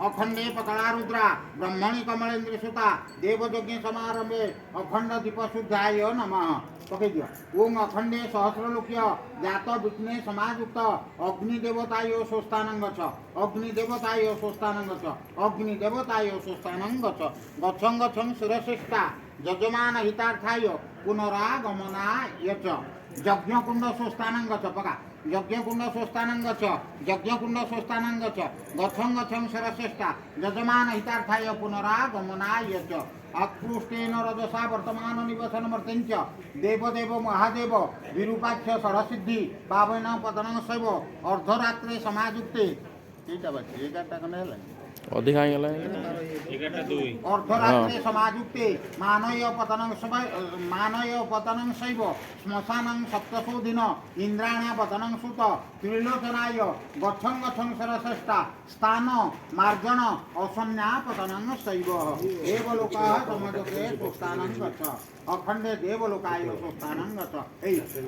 अखंडे पतला रुद्रा ब्रह्मणि कमलेन्द्र सुता देवयज्ञ समारंभे अखंड दीप शुद्धाय नमः पकई दियो। ओम अखंडे सहस्रलोक्य जात विघ्ने समायुक्त अग्निदेवताय स्वस्तानं गच्छ अग्निदेवताय स्वस्तानं गच्छ अग्निदेवताय स्वस्तानं गच्छ गच्छं गच्छं सुरश्रेष्ठा यजमान हितार्थाय पुनरागमनाय च यज्ञकुंड स्वस्तानं गच्छ बघा यज्ञकुंड स्वस्तानं गच्छ यज्ञकुंड स्वस्तानं गच्छ गच्छं गच्छं सुरश्रेष्ठा यजमान हितार्थाय पुनरागमनाय च अकृष्टेन रजसा वर्तमान निवसन मर्त्यंच देवदेव महादेव विरूपाक्ष सरसिद्धि पावन पतनं शैव अर्धरात्रे समायुक्ते एटा बाकी 11टा कने हला अधिक आइला 11टा 2 अर्धरात्रे समायुक्ते मानय पतनं शैव श्मशानं सप्तसो दिन इंद्राणा पतनं सुत त्रिलोचनाय गच्छं गच्छं सरश्रेष्ठा स्थान मार्जन असन्या पतनं शैव देवलोकाः समजते स्वस्तानं गच्छ अखंडे देवलोकाय स्वस्तानं गच्छ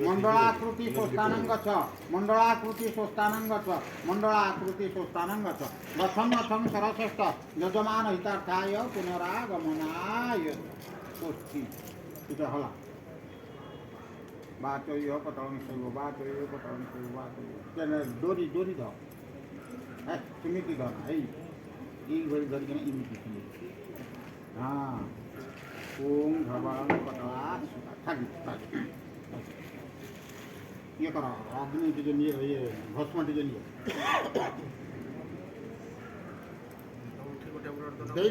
मंडलाकृति स्वस्तानं गच्छ मंडलाकृति स्वस्तानं गच्छ मंडलाकृति स्वस्तानं गच्छ गच्छं गच्छं सरश्रेष्ठ यजमान हितार्थाय पुनरागमनाय स्वस्ति इटा हला बाचयो पतनं शैव बाचयो पतनं शैव बाचयो तेने दोरी दो समिति दो ए घड़ी के इमिति हाँ ओम भगवान पतला ये करो अग्नि टिके लिए ये भस्म टिके लिए दे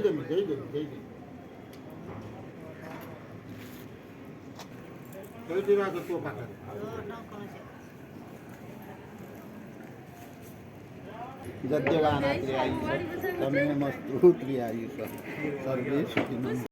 दे देवा के तो पाकर जद्यगानात्रि आयुष तमेमस्तु त्रि आयुष सर्वे सुखिनः।